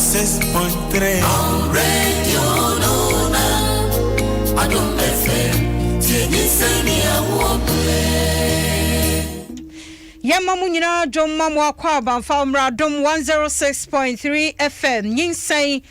106.3 Radio Nona Adom FM Nyinsen Ne Awoɔ Yamma munyina dom mamwa kwa banfa mra Adom 106.3 FM Nyinsen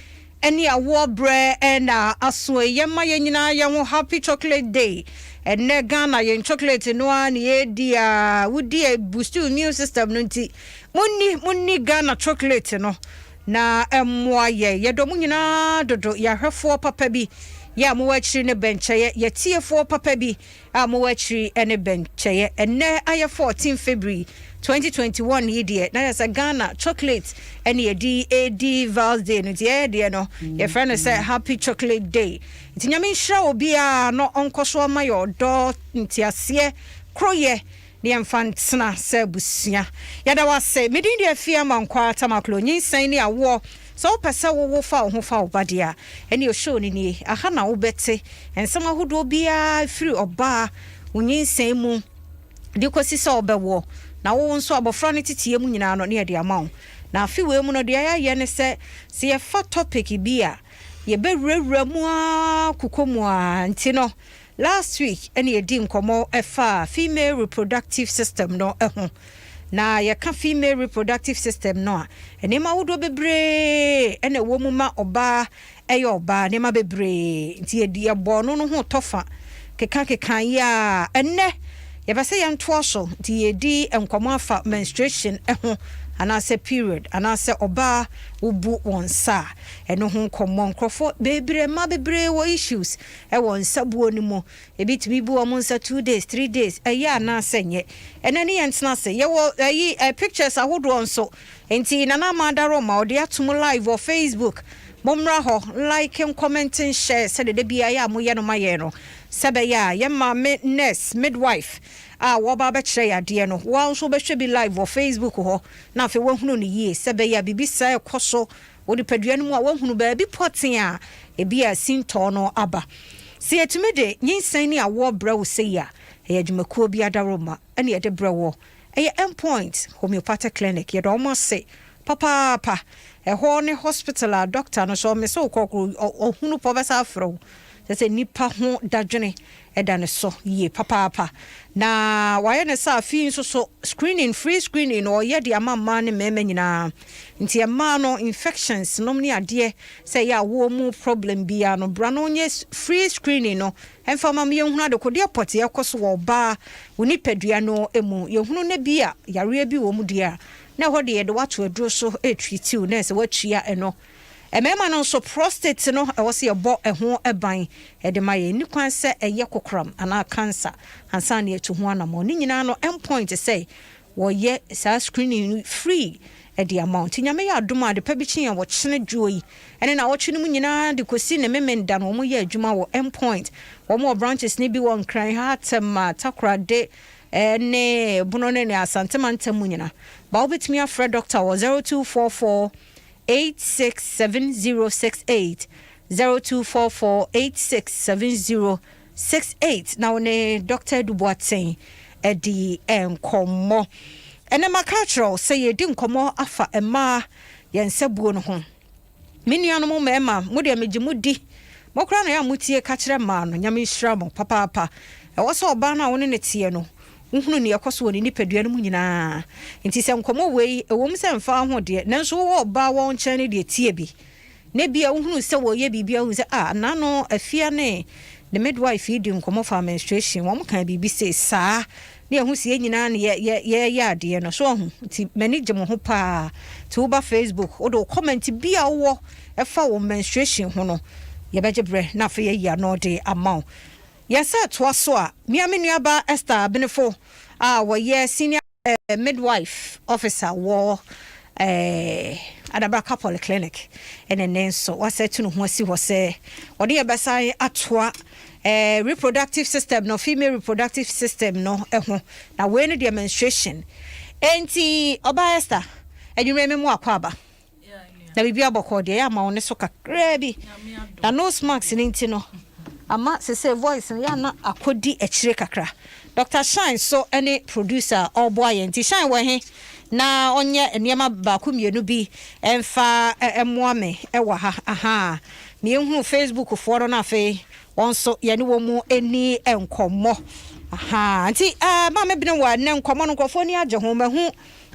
Ne Awoɔ bre na aso yamma yenyina yɛho happy chocolate day enne Ghana yen chocolate no an ye dia wudi e boost immune system no nti munni Ghana chocolate no na emwa ye do munyina dodo ya hwefo papa bi ya mo wachiri ne bencheye ye tiefo papa bi a mo wachiri ene bencheye enne aye 14 February 2021 yedie na yesa Ghana chocolate ene ye AD Vals Day no die no ye friend say happy chocolate day nti nyame nhira obi a no onkoso amayo do ntiase kroye ne mfantena se busia yada wase medin de afia mankwa tamaklo Nyinsen Ne Awoɔ so pesa wo fa ho fa obadia ene o show ni aha na wo bete ensama hodo bia free oba Nyinsen mu de kosi se obewo na wo nso abofra ne titie mu nyina no ne de amawo na afi we mu no de ya ne se ye fa topic bia ye bewurawura mu kokomu anti no last week ene edi nkomo efa female reproductive system no eho na ye ka female reproductive system no ene ma wodo bebre ene wo mu ma oba eyo oba ne ma bebre nti ye di ebo no ho tofa keka ya ene ye bese ye nto so nti ye di nkomo afa menstruation eho anase period anase oba ubu wonsa eno ho nkomo nkrofo bebre wo issues e wonsa buo ni mo e bitimi buo mo nsa 2 days 3 days eya anase nye enani yentna se ye wo pictures ahodo onso enti nana madaro ma ode atum live on Facebook momra ho like and comment and share said de bia ya mo ye no maye no sebe ya ye ma nurse midwife wo ba be kire yade no wo so be hwe bi live on Facebook ho na fe wo hunu ne yie sebe ya bibisa ekoso wo de padua no mu a wo hunu ba bi poten a e bia sinto no aba se etumede Nyinsen Ne Awoɔ bra wo se ya e adwumakuo bi adaroma ene ye de bra wo e endpoint homeopathic clinic ye do mo se papa ho ne hospital a doctor no so me so kokoro ohunu pobesa afro se nipa ho dadwene eda ne so ye papa na waye ne sa fi so screening free screening or ye de amama ne mema nyina nti ema no infections nom ne ade se ya wo mu problem bia no bra no nye free screening no emfa mam ye hunu adekode apote yakoso wo ba woni padua no emu ye hunu ne bia yare bi wo mu dia na ho de ye de wato aduro so etwitiw na se watwia eno emema no so prostate no e wose ye bo eho eban e de maye ni kwan se eye kokram ana cancer ansa na etu ho anamo ni nyina no endpoint say wo ye sa screening free e de amount nyame ya adoma de pa bi chen ya wo chene dwoi ene na wo chene mu nyina de kosi ne memenda no mo ye adwuma wo endpoint wo mo branches ni bi won kran ha tema takra de ne buno ne asantema ntemu nyina ba obetimi afre doctor wo 0244 867068 0244867068 now ne Dr. Duboaten edi enkomo ene makatro say ye di nkomo afa ema yensebuo no ho menuano mo mema mo de megimudi mokra na ya mutie ka kire ma no nyame nhira mo papa e wo so oba na woni ne tie no nhunu ne yakoso woni nipadua no mu nyina nti se nkomo wei ewom se mfa ho de nanso wo ba won kyen ne de tie bi ne bia nhunu se wo ye bibia hu se na no afia ne the midwife di nkomo for menstruation wo kan bibi se saa ne hu se nyina ne ye ade no so hu nti manage mo ho pa ti wo ba Facebook o do comment bia wo e fa wo menstruation ho no ye beje bre na fa ye ya no de amount yes to so a miamenuaba Esther Benefo wo ye senior midwife officer wo Adabaka Polyclinic enen so wase tu no ho asi ho se ode ye besan atoa reproductive system no female reproductive system no ho na we no the menstruation enti oba Esther edwure me mu akwaba na bibia bokọ de ya ma one so kakra bi na nose mask ni nti no ama se voice ya na akodi ekire kakra Dr. Shine so any producer or boy nti Shine we he na onye nneema baako mienu bi emfa emoame ewa ha aha na ehunu Facebook fo no na fe wonso ye ne wo mu eni enkomo aha nti ma me bine wa ne enkomo no nkofo ni age ho mahu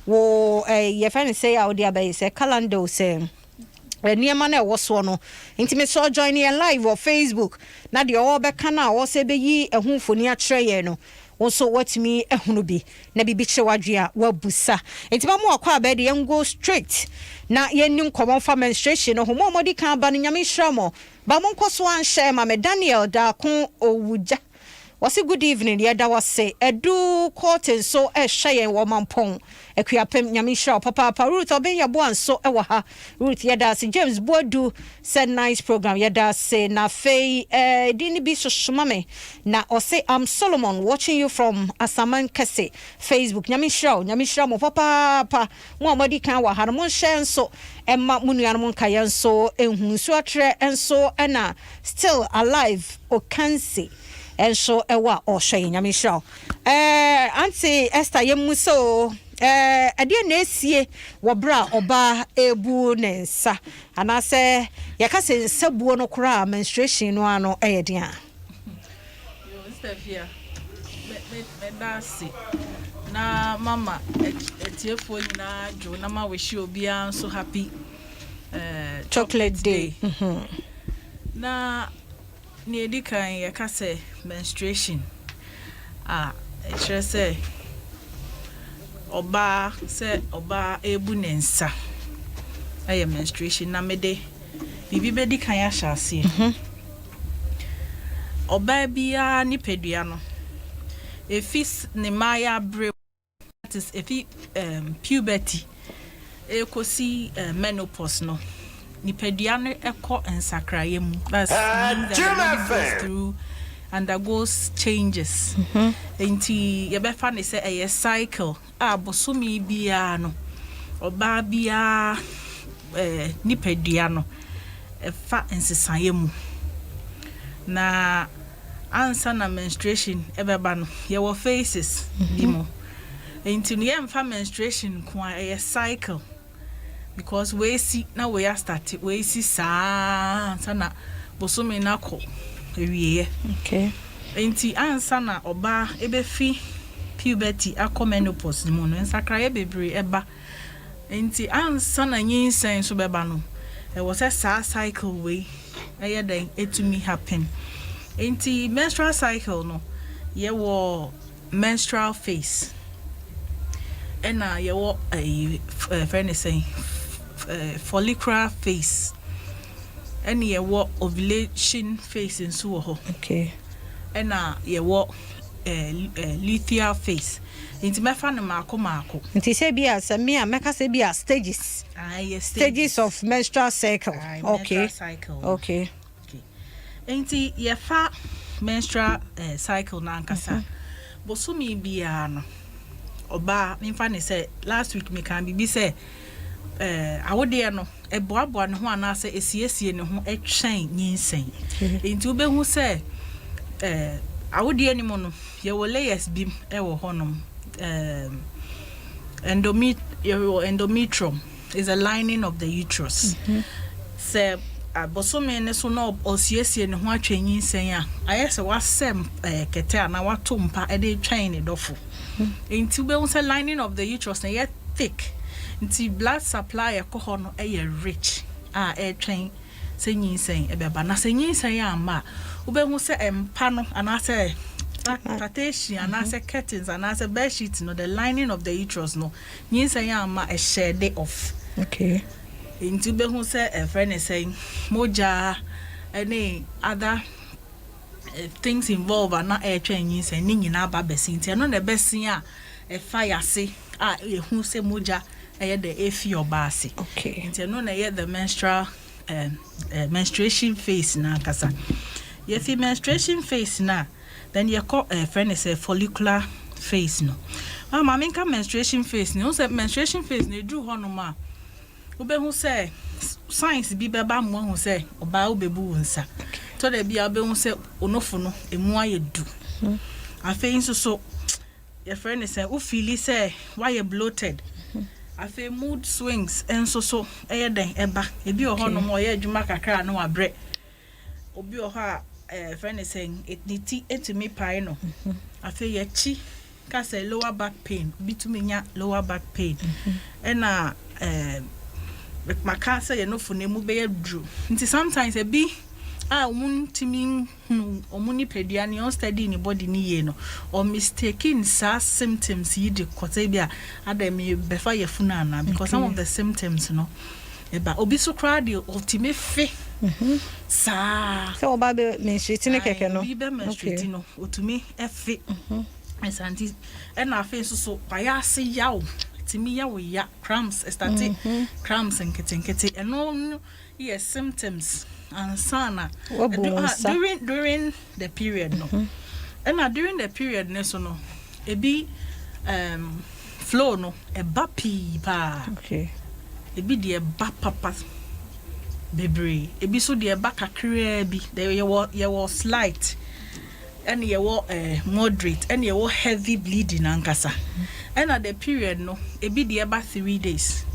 wo ye fa ne say ya odi abayi say calendar say nneema na ewo so no nti me so join ye live on Facebook na de o be kana wo se be yi ehun foni a kire ye no wonso watimi ehunu bi na bibi kire wadwe a wabusa nti ma mo akwa abedi yen go straight na yennim common for menstruation no homo modi kan ba no nyame hyramo ba mo nkoso an share ma me Daniel da kon owuja wasi good evening ye da wase edu cotton so hye wo mampon akuapem nyame hyrao papa Ruth obenya bo anso ewa ha Ruth ye da se James Bodu said nice program ye da se na fei dini bi soshoma me na ose am Solomon watching you from Asaman Kese Facebook nyame hyrao mo papa mo amadi kan wa ha mo share nso emma munuan mo nkaye nso ehun so atre enso na still alive okansi enso ewa ohwe nyame hyrao auntie Esther yemuso ade na esie wo bra oba ebu ne nsa anase yakase nsabuo no kora menstruation no ano eyedea yo Stefia me dasi na mama etiefo nyina jo na ma weshi obia so happy chocolate day na ni edikan yakase menstruation say oba ebu nensa aye menstruation na mede bibi bedi kan ya hyase oba bia ni pedua no efis ne maya bre that is efi puberty ekosi menopause no ni pedua no eko ensakraye mu that's goes through undergoes changes enti ye be fa ne say a cycle bosumi bia no oba bia ni pedua no fa ensesaye mu na answer na menstruation ebeba no ye wo phases bimo enti no ye mfa menstruation ko a cycle because we see na we are start we see sa na bosumi na ko ewiye okay enti answer na oba ebefi puberty menopause mu no ensakraye bebre eba enti answer na nyinsen so beba no e was a cycle way eye den etumi happen enti menstrual cycle no ye wo menstrual phase ena ye wo friend say follicular phase and ye wo ovulation phase in so ho okay ena ye wo luteal phase inti mefa no maako nti se bia se me meka se bia stages yes stages of menstrual cycle okay menstrual cycle okay inti ye fa menstrual cycle na nkasa bosumi bia no oba mfa ne say last week me kan bibi say awode no eboaboa ne ho anase esiesie ne ho etwen nyinsen enti obehu say awode ni mo no ye wo layers bim wo honom endometrium is a lining of the uterus say abosome ne so no osiesie ne ho atwen nyinsen a ayese wasem kete na watompa e de twen ne dofo enti obehu say lining of the uterus na ye thick nti blood supply ekoho no rich twen se nyinsen ebeba na se nyinsen ama obehu se empa no anase patation anase curtains anase bed sheets no the lining of the uterus no nyinsen ama shade off okay nti obehu se friend is saying moja any other things involved na twen nyinsen ni nyina ba besin nti no na besin fire se ehu se moja the efi obasi okay nti no na the menstrual menstruation phase na kasa ye fi menstruation phase na then you call friend is a follicular phase no mama menka menstruation phase no say menstruation phase na dru hono ma obehu say science bi beba mo hu say oba obebu nsa to da bia obehu say onofo no emu ayedu afei nso so your friend is say o feel say why you bloated afi mood swings enso so den eba ebi oho no mo ye adwuma kakra na wabre obi oho a friend is saying it niti etumi pai no afi ye chi ka say lower back pain bitumi nya lower back pain na maka say no fune mu be yadru nti sometimes e bi omuntimi omuni pediani on study in body ni ye no or mistaking sa symptoms yi de kwata bia adami befa ye funana because some of the symptoms no eba obi so kra de ultimate fe sa so oba be menstruate ne keke no obi be menstruate no otumi efe esanti na afi so kwaya ase yawo timi yawo ya cramps start cramps and kete eno yes symptoms and sana during the period no and during the period ne so no ebi flow no eba pi pa okay ebi de eba papa bebre ebi so de eba kakra bi there you was slight and you were moderate and you were heavy bleeding ankasa and at the period no ebi de eba 3 days.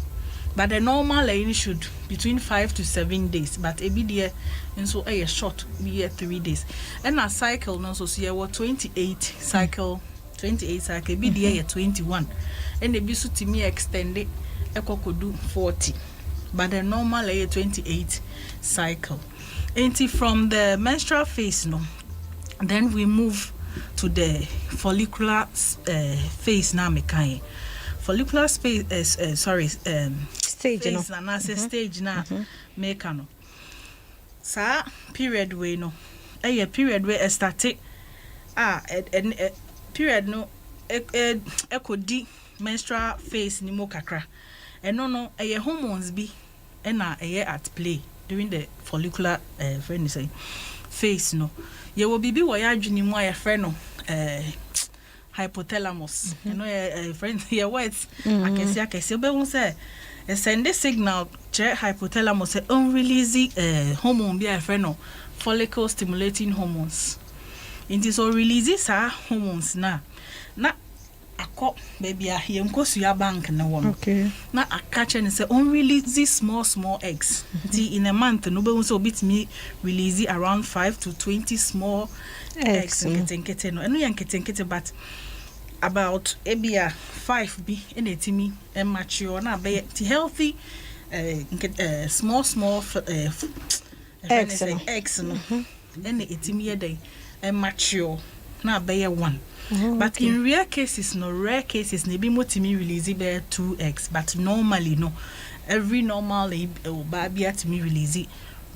But the normal line should between 5 to 7 days. But a bit and so a short be 3 days. And a cycle no so see 28 cycle 28 cycle be there 21. And the bisu to me extended a could do 40. But the normal 28 cycle. And from the menstrual phase no, then we move to the follicular phase now mekai. Follicular space stage no na stage na make no sa period we no period we start period no ekodi menstrual phase ni mo kakra eno no hormones bi na at play during the follicular phase no ye will be wo ya adwini mu aye frɛ no hypothalamus you know friend your words akesi be won say send the signal che hypothalamus unrelease hormone bi a friend no follicle stimulating hormones it is so releases hormones na akọ baby a ye nkosu ya bank na won okay na akache ne say unrelease small eggs in a month no be won say obitimi release around 5 to 20 small eggs nkete no eno ya nkete but about ebia 5 bi enetimi mature na be healthy small eggs no ene etimi ye dey mature na be 1 but in rare cases ne be motimi release be 2 eggs but normally no every normal baby at me release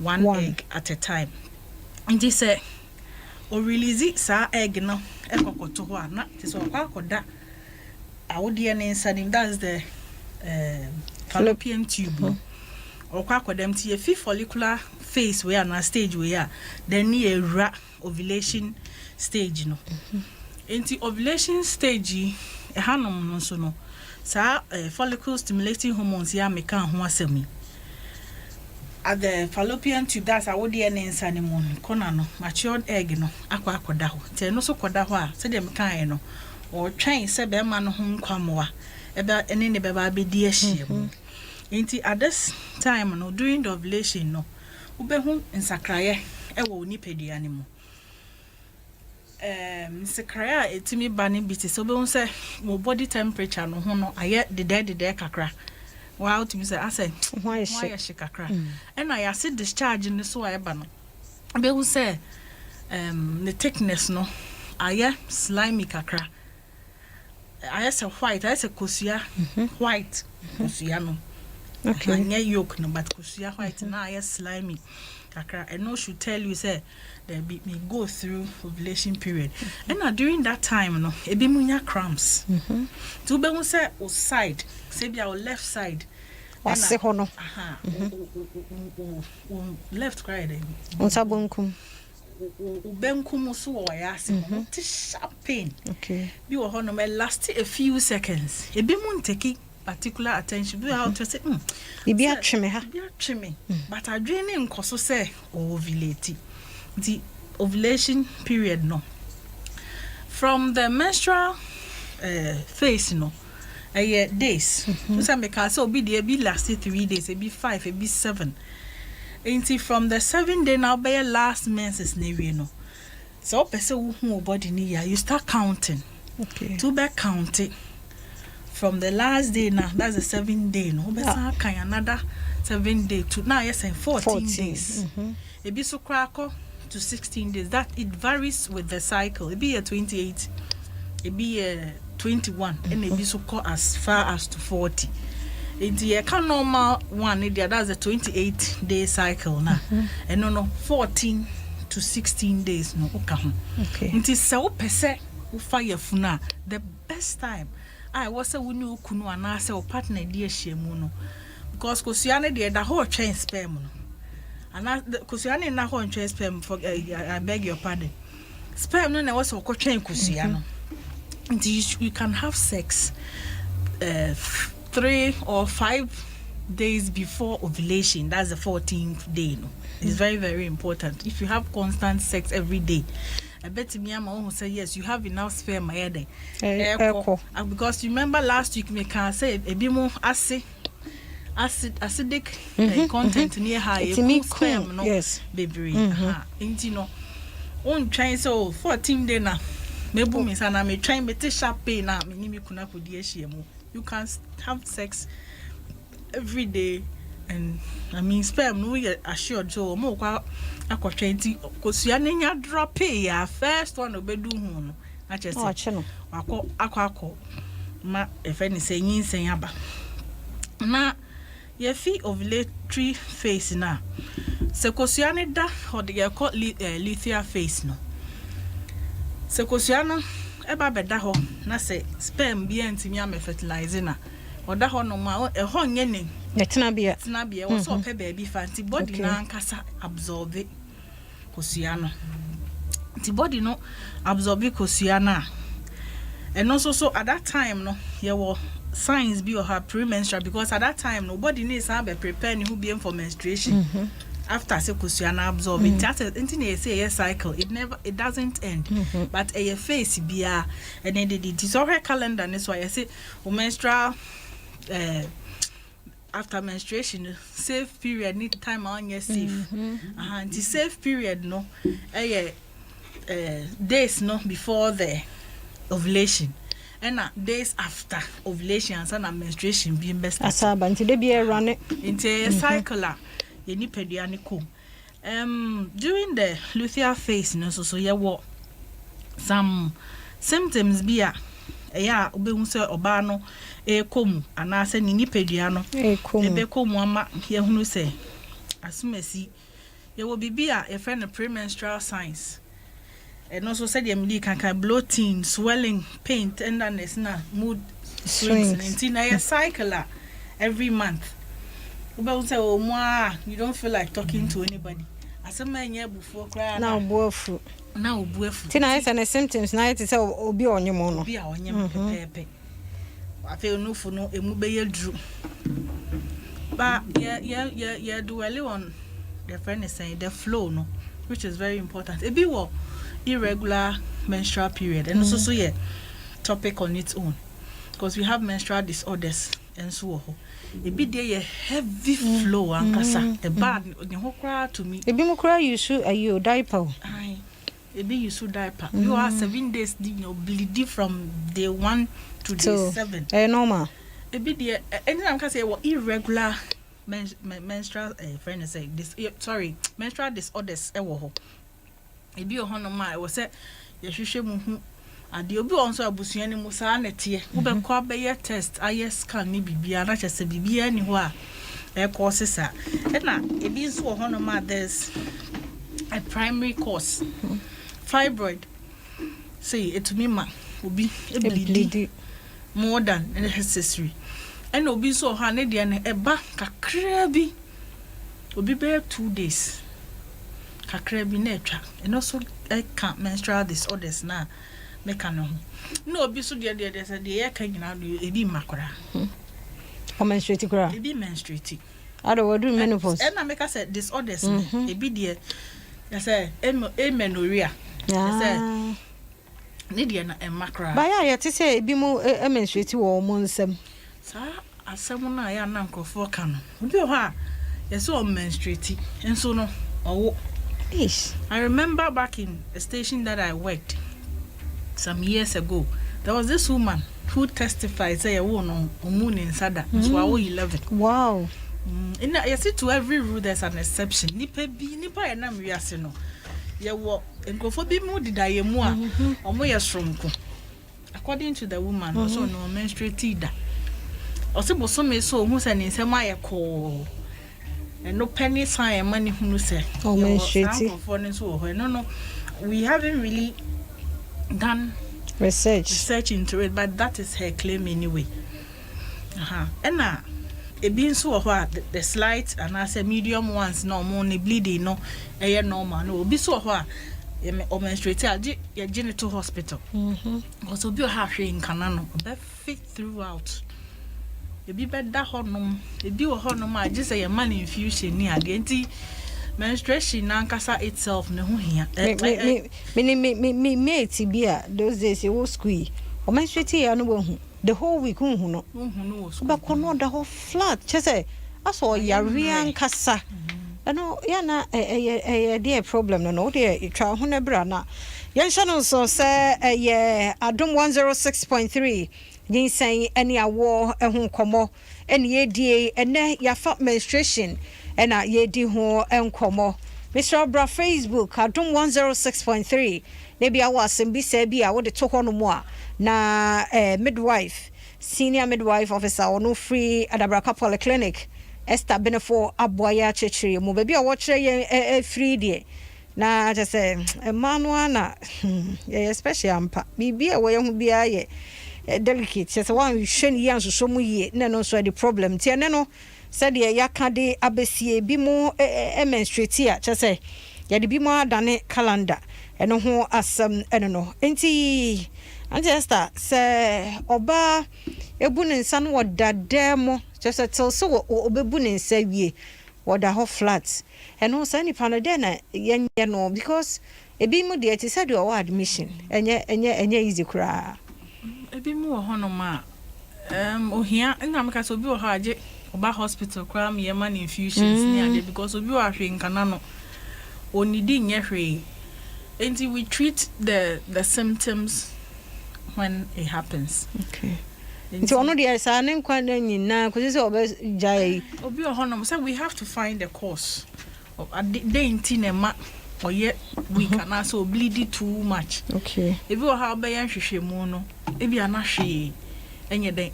1 egg at a time and they say o release sa egg no ekokoto ho na ti so akoda awode ne nsanim that's the fallopian tube o kwakoda mti e follicular phase we na stage we are then e ra ovulation stage no enti ovulation stage hanom no so no sa follicle stimulating hormones ya meka ho asemi at the fallopian tube that's awode ne nsanim kona no matured egg no akoda ho te no so koda ho a se dem kan no o twen se be ma no ho nkwamoa ebe ene ne be ba be di ahiem enti at this time no during the ovulation no ubehu nsakraye ewo nipadua ne mu nsakraye etimi bani biti so be say mo body temperature no ho no aye de kakra wow to me say I say why she kakra and I see discharge in so I ba no be who say the thickness no aye slimy kakra aye say white aye say kosua white kosua no okay anya yolk no but kosua white na aye slimy kakra and no should tell you say there be me go through ovulation period and during that time no e be munya cramps to be who say o side say be our left side wase hono left cry then unsabunkum ubenkum so wo ya ase ti sharp pain okay bi wo hono me last a few seconds e be mun take particular attention be how to say bi atweme ha bi atweme but adwene nkoso say ovulate the ovulation period no from the menstrual phase no days. So make us be there be last 3 days, it be 5, it be 7. Ain't from the 7th day now by last menses never no. So person who body near you start counting. Okay. To be counting from the last day now, that's the 7th day. No, but another 7 day to now. Yes, and 14 days. It be so crackle to 16 days. That it varies with the cycle. It be a 28, it be a 21, and it be so called as far as to 40. It's a normal one. That's a 28-day cycle now, and no 14 to 16 days. No, okay. It is so percent. Fire funa the best time I was a wunu kunu anase o partner dear shemu no because kosiane de the whole chain spam no and kosiane na whole chain spam for I beg your pardon spam no na was o chain kosiano you can have sex 3 or 5 days before ovulation. That's the 14th day. No, it's very, very important. If you have constant sex every day, I bet me I'm who say yes, you have enough sperm my head. Because you remember last week me can say a bit more acidic content near high sperm no yes baby you know on trying so 14 day na maybe me sana me trying me te sharp pain na me ni kuna ko die hye you can have sex every day. And I mean sperm no we assured so mo kwa akotwa nti kosua nenya drop ya first one obedu hu no na chese akọ ma if any say nyinsen aba na ye fi ovulatory phase na se kosua ne da or the call luteal phase no se kosua no e ba beda ho na se sperm bi antimi am fertilize na oda ho no ma e ho nye ne Tena bia was so pe baby fancy body na nkasa absorb kosua no the body no absorb kosua na and also so at that time no ye were signs be or her premenstrual because at that time nobody needs to be prepared who be for menstruation after say kosua na absorb it that anything say a cycle it doesn't end but a face bia and then it is our calendar and that's why I say menstrual after menstruation safe period need time on your safe and the safe period no days no before the ovulation and days after ovulation and menstruation being best asaba until they be run it into a cycle you need pedianico during the luteal phase no so yeah what some symptoms be yeah obehu se oba no komu anase ni nipadua no ebe komu ama ye hunu se asumasi ye wo bibia e friend premenstrual signs and also said them can bloating, swelling, pain, tenderness na mood swings and a cycle every month obehu se o mo you don't feel like talking to anybody asema nya before cry now bofu now obuefu tina is and symptoms na it say obi onyemo no obi a onyem pepepe afi no fu no emu be yedru but yeah do early on the friend is saying the flow no which is very important e be wo irregular menstrual period and also so yeah topic on its own because we have menstrual disorders and so e be there heavy flow ankasa e bad the whole cry to me e be mo cry you should ayo diaper e be you should diaper you are 7 days bleeding from day 1 to day 7 normal e be there anytime can say irregular menstrual friend say this menstrual disorders e wo ho e bi ho no ma e wo say ye hwehwe mu hu ade obi on so abusua ni mu sa na tie wo be kwa be ye test aye scan ni bibia na chese bibia ni ho a e cause sa e na e bi so ho no ma there's a primary cause fibroid say it me ma obi e bleed more than necessary and obi so ha ne de ne e ba kakra bi obi be 2 days kakra bi na etwa and also can menstrual disorders na make no no obi so de say de ye kan nyina do e bi makora o menstruate kora e bi menstruate ado we do menopause and na make say disorders e bi de say amenorrhea say Nidia na emakra. Ba ya yete say ebi mu menstruate wo mo nsam. Sa asem na ya na nkrofo ka no. Obi ho a yes o menstruate. Enso no owo. Ish. I remember back in a station that I worked some years ago. There was this woman who testified say wo no omu in sada. So I was 11. Wow. In you see to every rule there's an exception. Nipa ya na wiase no. Ye wo nkrofo bi mu didaye mu a omo ye sronko. According to the woman, also no menstruate da. Osibo so me so hu se ne nsem aye ko. No penny sign money who say no, we haven't really done research into it, but that is her claim anyway. And now it being so what the slight and I say medium ones no more bleeding no normal no be so what or menstruate your genital hospital also be half in canano fit throughout. Ebi beda honum ebi wo honum a je say man infusion ni ade nti menstruation na nkasa itself ne ho hia me tibia those days e wo school o menstruate ya no wo hu the whole week hu no wo ba kono the whole flat che say aso yare nkasa no ya na dey problem no dey twa ho na bra na yen hye no so say Adom 106.3 Nyinsen Ne Awoɔ ehun komo ene yedie ene yafa menstruation ena yedi ho enkomo Mr. Bra Facebook Adom 106.3 ne bia wasem bi say bia wo de to ho no mo a na midwife senior midwife officer ono free Adabraka Polyclinic Esther Benefo aboya chechiri mo bia wo kire ye free die na just say emmanuel na especially ampa bibia wo ye hu bia ye delicate say one hwen yan so mu ye na no so the problem tie ne no said ye yakade abesie bi mu menstruate a just say ye de bi mu adane calendar eno ho asem eno no enti Esther say oba ebu ne nsa no wodadam just say till so obebu ne nsa wie woda ho flat eno say ni panade na ye no because ebi mu de ti said your admission enye easy kra ebi mu wo hono ma ohia na meka so bi wo ha age oba hospital kra me man infusions ni ade because obi wo ahwe nkana no onidi nye hwe enti we treat the symptoms when it happens. Okay. It's one of the signing quite nyina because oba jai obi wo hono say we have to find the cause of day ntine ma oye we can so bleed too much. Okay. If you have be hwehwemu no ebi anahwe enye den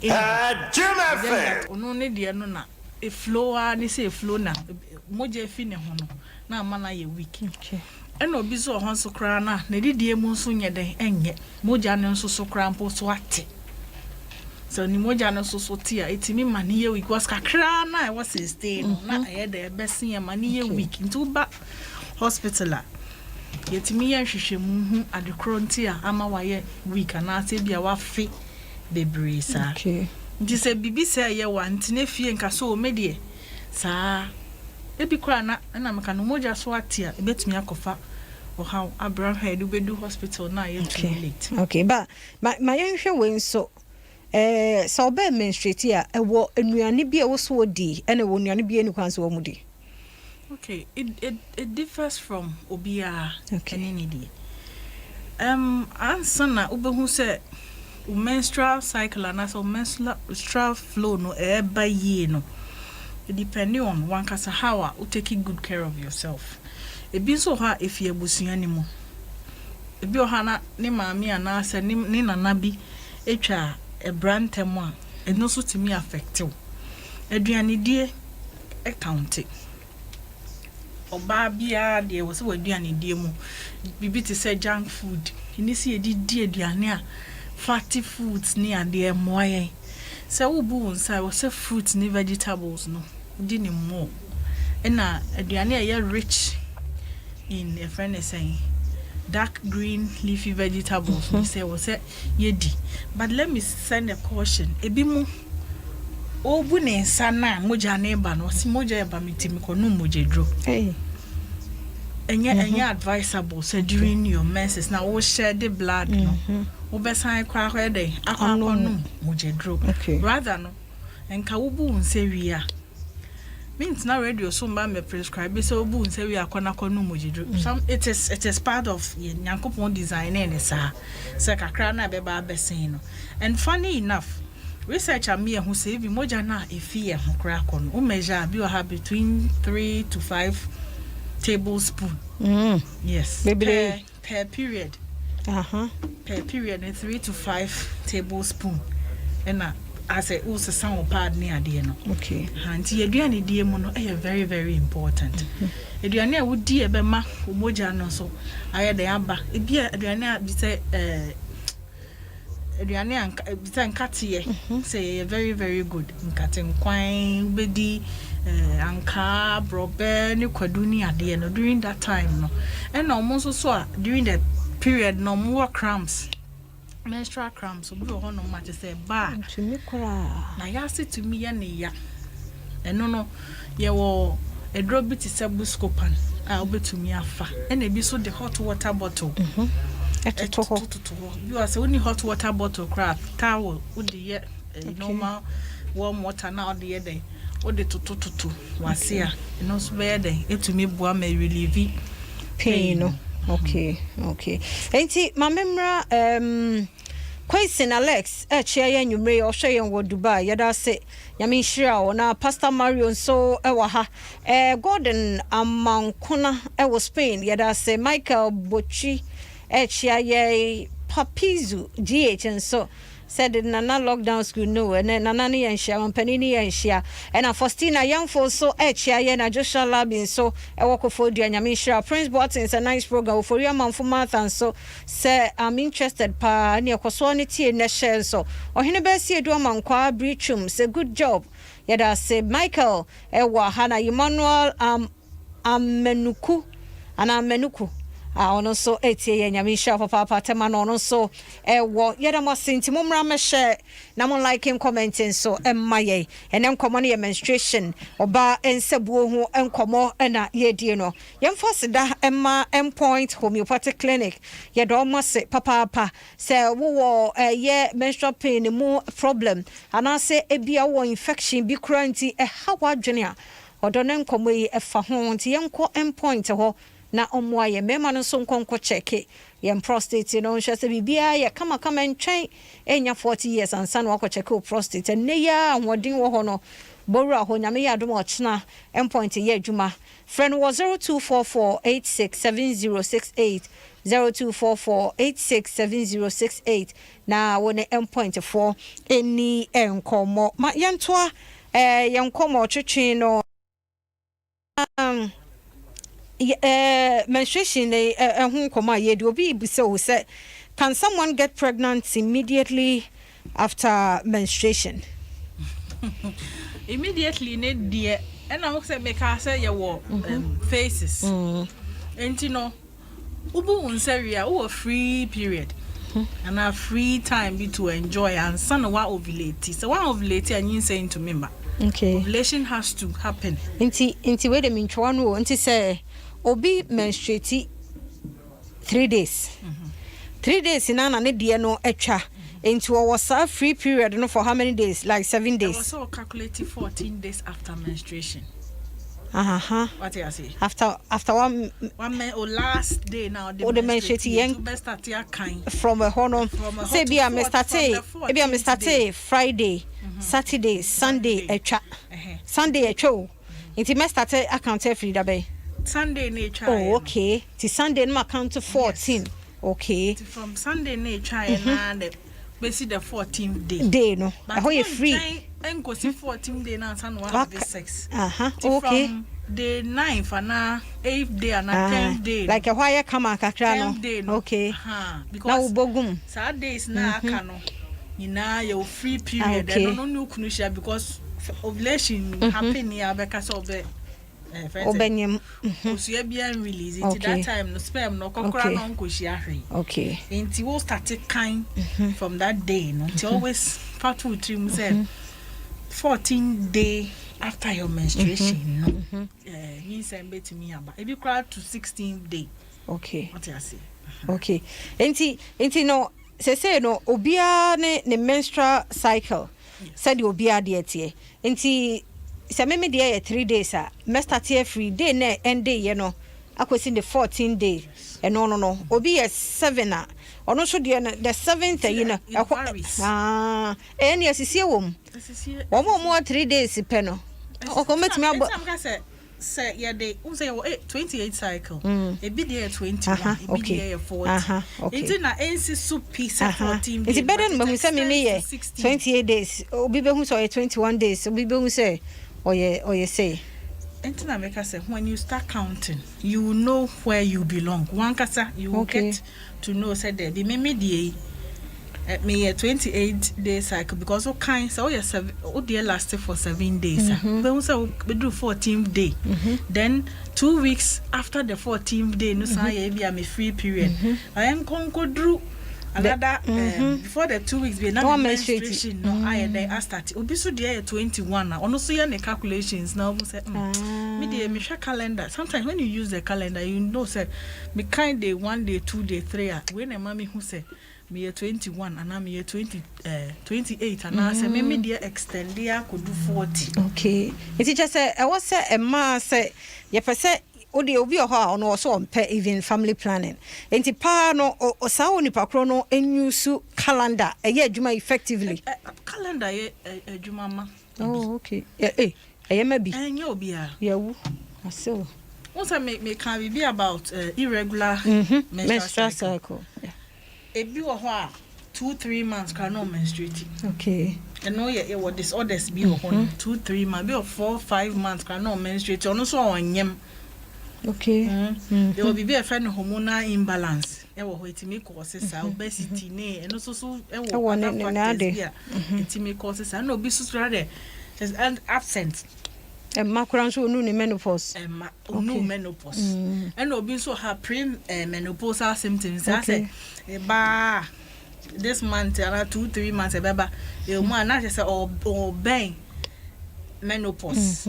ono ne de no na e flow a ne say flow na moja fi ne ho no na amana ye weak. Okay. Eno obi so ho so kra na ne didie mu so nye den enye moja ne so so kra mpo so ate. So ni moja ne so so tia etimi mane ye weak was kakra na e was stay no na e de besin ye mane ye weak nti ba hospital yetimi ya hwehwemu hu adekronti a ama waye week na ase bia wafe bebrisa. Okay. Nti se bibi se ye wanti na fie nka so o medie saa ebi kra na meka no moja so atia ebetumi akofa o how Abraham head ubedu hospital na ye too late. Okay, but my yenhwe we so so be menstruate a ewo enuane bia wo so odi ene wo nuane bia ni kwan so wo mudi. Okay, it differs from obia. Okay. Any answer na ubehu say menstrual cycle and so menstrual flow no eba ye no. It depending on one kasa how you taking good care of yourself. It be so hard if you busua ni mo. E bi ohana ni maami ana se ni nana bi etwa e brantem a eno so timi affect you. Aduane die e count oba bia de wo se waduane die mu bibi te say junk food ni se edi aduane a fatty foods ni ade moye se wo bu nsa wo se fruits ni vegetables no di ni mo na aduane a rich in a friend is saying dark green leafy vegetables we say wo se yedi. But let me send a caution ebi mu obu ne nsa na moja na eba no si moja eba mitimi ko no moja dro Any advisable so during your menses now we share the blood no we be sign kwa kwa dey akwa mojedro rather no enka wo bu nse wi a means na radio so mba me prescribe so bu nse wi akwa no mojedro some it is part of Nyankopon design and sa se kakra na be ba besen no and funny enough research am here who say bi moja na efi e hokra kono o measure bi o have between 3 to 5 tablespoon. Yes. Per period. Per period, 3 to 5 tablespoon. And I say also some pad near the no. Okay. And the aduane die mu no very very important. Aduane a wodi e be ma omoja no so aye de aba. E bia aduane a bi say aduane anka bi say nkate say very very good. Nkate nkwan bedi anka brobe ni kwadu ni ade no during that time no and no so during the period no more cramps menstrual cramps so be ho no ma say ba to me kra na ya sit to me ya ne ya eno no ye wo edro bi ti se buscopan a obetumi afa and e bi so the hot water bottle etoho you are say only hot water bottle crap towel would the normal warm water now the day ode tutututu wase a no so be dey etumi boa me relieve pain no okay enti mamemra Question Alex chia ye nwumre o hwe ye wo Dubai yada se nyame nhira o na Pastor Marion so ewa ha Gordon Amankona ewo Spain yada se Michael Bochi chia ye Papizu GH so said nana lockdown school no and nana ni enhia ampanini enhia and Faustina young for so chia ye na Joshua Labin so e work for dua nyame nhira Prince Boateng is a nice program for your man for month and so say I'm interested pa ne ekoso ne tie ne share so ohene be sie do mankwa brichum say good job yada say Michael ewa hana Emmanuel amenuku ono so etie ye nyame hia papa tema no no so wo yeda mo senti momra me share na mo like him commenting so emma ye enen komo ne menstruation oba ensebuo hu enkomo na ye die no yemfa seda emma endpoint homeopathic clinic ye do mo se papa se wo ye menstrual pain mu problem ana se ebia wo infection bi kranti hawa dwene a odonen komo yi efa ho nti yenko endpoint ho na omwa ye mema no so nkonko cheke ye prostate no hwe se bibia ye kama ntwen enya 40 years ansa no akọ cheke o prostate ne ya anwodin wo ho no bowura ho nyame ya dom ochena endpoint ye adwuma friend was 0244867068 0244867068 na wone endpoint for eni enkomo ma yentoa yenkomo twetwe no menstruation hu koma ye do bi bu say can someone get pregnant immediately after menstruation immediately ne die and I say make her say your phases and you know ubu unseria o free period and a free time be to enjoy and son wa ovulate so one ovulate and you saying to me okay ovulation has to happen inti we de minchwa no inti say obi menstruate 3 days 3 days na ne die no atwa into our free period no for how many days like 7 days I was so calculating 14 days after menstruation what do you say after one or last day now the menstruation best at your kind from a honor say be a Mr. Friday Saturday Sunday atwa Sunday atwa inti me start account every day Sunday nature. Oh, okay. Ti Sunday no account to 14. Yes. Okay. From Sunday nature and basically the 14th day. Day no. How you free? And go see 14th day now and have the sex. Okay. From day 9th and 8th day and 10th day. Like a wire come kakra no. 10th day no. Okay. Because now bogum. Saturday is na akano. Ina your free period. I don't know kunusha because ovulation happen here because of the obenyem so you be release it that time no sperm no kokora no nkohia hwe okay enti we start kind from that day no it always part 2 3 say 14 day after your menstruation no Nyinsen betimi aba ebi kra to 16th day. Okay. What you say? Okay. Enti no say no obia ne menstrual cycle said obia de tie. Enti se me de 3 days a me start every day na end day ye no akwesi the 14th day. No obi is 7 a ono so de the 7th you know any asisi wom wo 3 days pe no o ko metimi abo say yeah they say 28 cycle e be there 21 e be there 40 it's na NC soup piece 14 days it's better than me say me 28 days obi be hu so 21 days obi be hu say oye say Entina make us say when you start counting, you know where you belong. One kasa you will get to know say there be me me 28 day cycle because all kinds so dear lasted for 7 days. But also we do 14th day. Then 2 weeks after the 14th day, no say be am a free period. I am conquer another before the 2 weeks be na menstruation no I start obi so there 21 na ono so ya ne calculations now say me dey me share calendar. Sometimes when you use the calendar you know say me kind day 1 day 2 day 3 when a mommy who say me 21 and I'm 28 and I say me dey extend there could do 40. Okay it just say I was say a ma say ye pese odi obi ho a ono so ompe even family planning enti pa no o sa oni pakro no enyusu calendar eye adwuma effectively calendar ye adwuma ma. Oh okay eye ma bi enye obi a yawu aso once me can be about irregular menstrual cycle ebi wo ho a 2-3 months can no menstruate. Okay and no ye what disorders be wo ho 2-3 months be 4-5 months can no menstruate ono so onyem. Okay. There will be a friend hormonal imbalance. Ewo ho itimi causes obesity ne eno so ewo itimi causes and obi so rather just absent. Makran so nu ni menopause. No menopause. And obi so have menopausal symptoms. I say ba this month around 2-3 months baba e mo na say or bang menopause.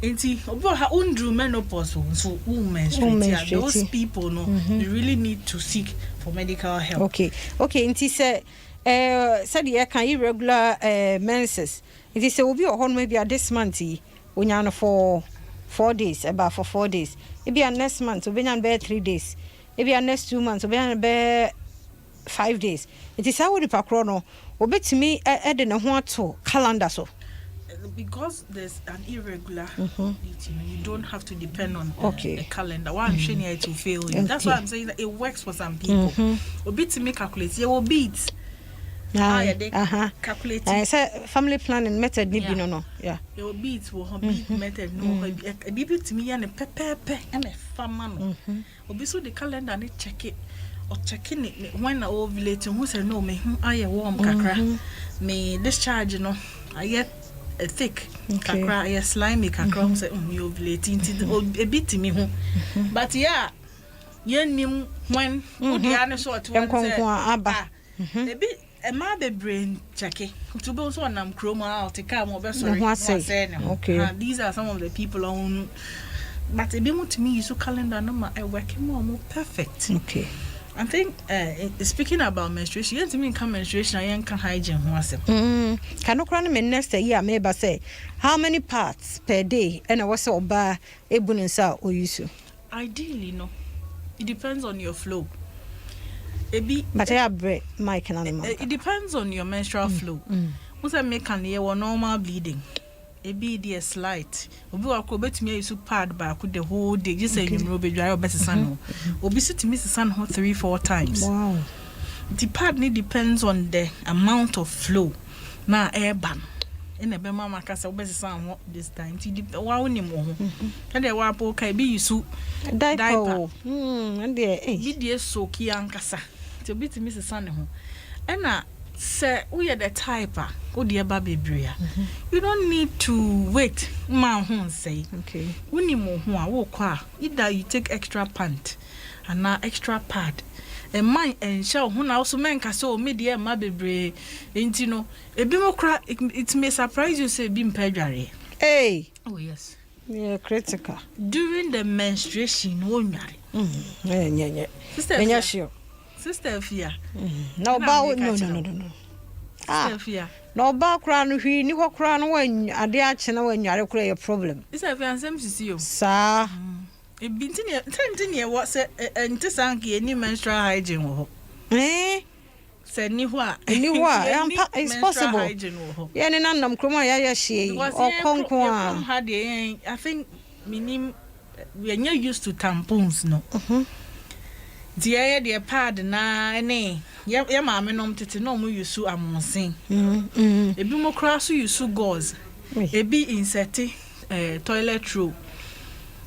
Enti obo ha undru menopause so menstruate. Those people no you really need to seek for medical help. Okay enti say said you can irregular menses. Enti say obi o maybe this month onya no for 4 days about for 4 days. Maybe next month obi be 3 days. Maybe next 2 months obi be 5 days. Enti say wo dipakro no obetimi de ne ho ato calendar so. Because there's an irregular you don't have to depend on the calendar. Why I'm showing you to fail you. That's why I'm saying that it works for some people. Obi to me calculate, you will beat. Calculate. I say family planning method ni bi no. Yeah. Your beat will be method no. A baby to me and a pepe and a farmer. Obi so the calendar need check it. Or checking it when I ovulate who say no me I warm kakra. Me discharge you know. I get a thick kakra a slimy kakra say you ovulating a bit me ho but yeah nim when the other sort one aba a bit a ma be brain check to be so nam chroma out to come over sorry okay these are some of the people on but a bit to me so calendar no I working more perfect. Okay I think speaking about menstruation, you have to mean menstruation and can hygiene who was it. Can no me next year maybe say how many parts per day and I was so ba ebunisa or use. Ideally no. It depends on your flow. But I have Mike and animal. It depends on your menstrual flow. Once I make an year or normal bleeding. A slight. Obi wa ko betumi use pad ba ko the whole day. Just say you know be dry or better san. Obi sit miss san 3-4 times. Wow. The pad need depends on the amount of flow. Na air ban. In a bema makasa obi san this time. Ti wa woni mo ho. Na de wa po kai bi use diaper. And there bi de soak yankasa. Ti obi ti miss san ho. Ena say we are the type you don't need to wait man say okay either you take extra pant and now extra pad and mine and show who now so men ka so media ma bebre enti no ebi mo kra it may surprise you say bi mpedware Hey. Oh yes. Yeah, critical. During the menstruation, won yare. Yeah. Sister Fia. No bow no. Sister Fia. No ba kra no hwi ni ho kra no wan ade a che na wan yare kra problem. Sister Fia ansem sisi yo. Sa. E binti ne what say enti sanke any menstrual hygiene wo. Say ni ho a. Ni ho a it's possible. Yeah ni nanam kroma ya hye o konko a. I think minim we are used to tampons no. The pad na ene ya maame nom tete no mu yusu amonsen. Ebi mo kra so yusu gauze. Ebi insert toilet roll.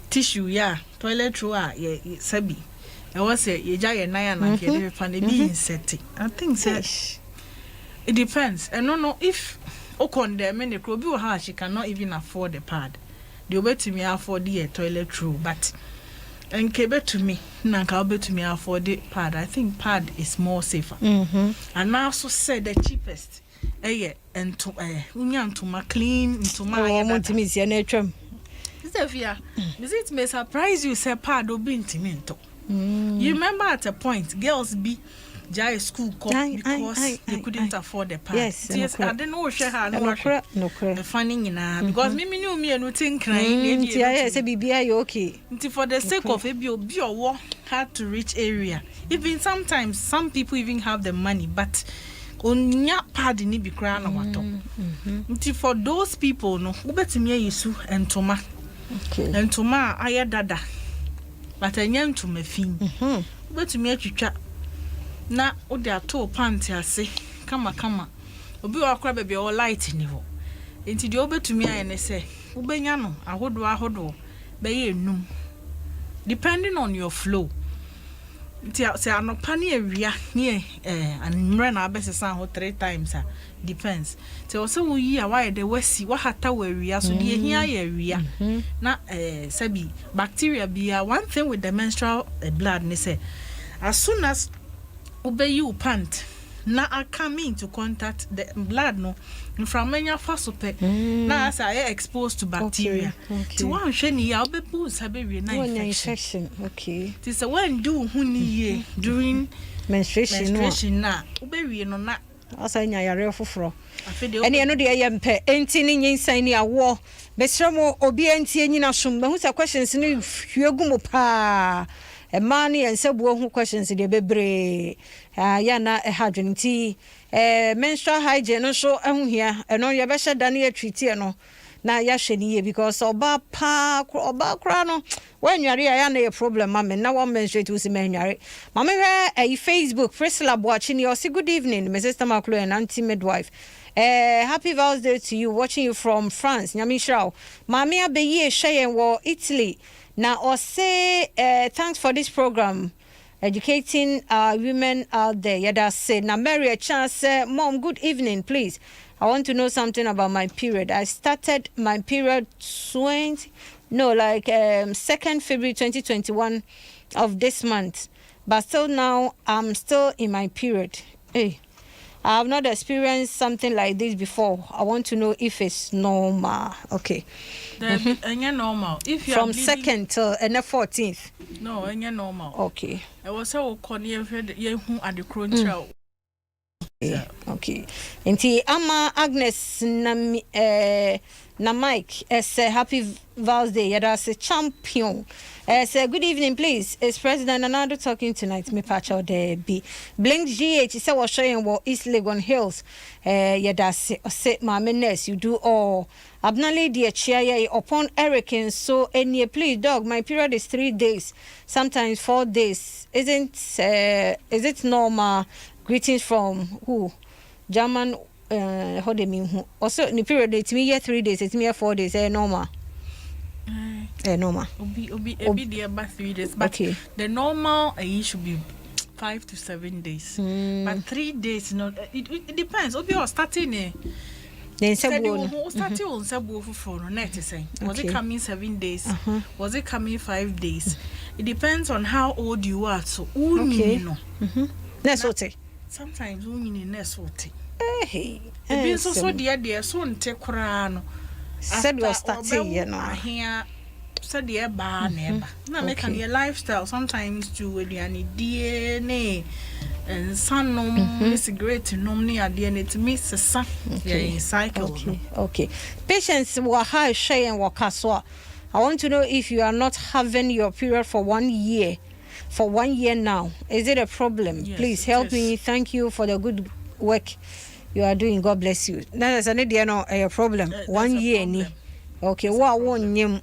Tissue ya toilet roll a sabi. E was ye ja ye nan na ke dey fan ebi insert. I think say it depends. And no if o condemn ne kro bi o ha she cannot even afford the pad. The obetumi afford the toilet roll but and kebe to me nanka obetumi afford the pad. I think pad is more safer. And I also said the cheapest ento unya ntoma clean ntoma ya montimi sia na atwam. Stefia, it may surprise you say pad obi ntimi nto. You remember at a point girls be jai school because they couldn't afford the pad. Yes, I don't know share her no the funding in because me no think crying say bibia you okay. For the sake of ebi obi owo hard to reach area. Even sometimes some people even have the money but onya pad ni bi kra na wato. For those people no ubetimi yesu entoma. Okay. Entoma aye dada. But anya ntoma fin. Ubetimi atwitwa na ode ato panty ase kama obi wakra bebe o light ni ho enti de obetumi aye ne se ubenya no ahodo be ye enum depending on your flow nti se anopa ne awia ne anmre na abesesa ho 3 times depends so also wo yi a why the wasi wa hata wa awia so de hia ya awia na sabi bacteria bia one thing with the menstrual blood ne say as soon as obey you pant na I come into contact the blood no from many fasope na as I exposed to bacteria to one sheni ya obebu sabe we na infection okay this when do huni during menstruation na obewie no na asa nya yare foforo ene eno de yempe enti ni Nyinsen Ne Awoɔ besremo obi enti nyina som behu sa questions ni hwegu mo pa Emani and Sebu who questions in the bebre yana a hadrinity menstrual hygiene so here and on your best Daniel treaty no na yasheni because oba crano when you're a problem mamma now one menstruate to see menary mamma a Facebook Priscilla watching you say good evening Mrs. Tamaklo and auntie midwife happy Val's Day to you watching you from France Nyamishrao Mamia Beye Cheyenne war Italy. Now, I say thanks for this program, educating women out there. Yeah, that's it. Now, Mary, a chance. Mom, good evening, please. I want to know something about my period. I started my period 2nd February 2021 of this month, but still now I'm still in my period. Hey. I have not experienced something like this before. I want to know if it's normal. Okay. Normal. If you from 2nd till the 14th. No, normal. Okay. I was so corny at the crunch. Okay. Inti ama Agnes na Mike say happy Val's Day. That's a champion. Say good evening, please. Is President Anado talking tonight? Me patch out there be Blink GH say was showing what East Legon Hills. That's say mama nurse you do all. Abnally dear chair upon Eric and so any please dog. My period is 3 days, sometimes 4 days. Is it normal? Greetings from who? German how they mean who? Also the period it's me 3 days, it's me 4 days, normal. Normal. Obi there about 3 days. But okay. The normal should be 5 to 7 days. But 3 days it depends. Obi was starting then starting on Sabu for net saying. Was it coming 7 days? Was it coming 5 days? It depends on how old you are. So Nesote. Sometimes nesote. Hey. So dear so nte krano. said you starting, you know. Here said the bar never. Now make your lifestyle sometimes to with your DNA and son no cigarette no near DNA to miss a son. Yeah, cycle. Okay. Patients were high share and work as well. I want to know if you are not having your period for 1 year. For 1 year now, is it a problem? Yes, please help me. Thank you for the good work you are doing. God bless you. Now there's a problem. 1 year ni. Okay, what won you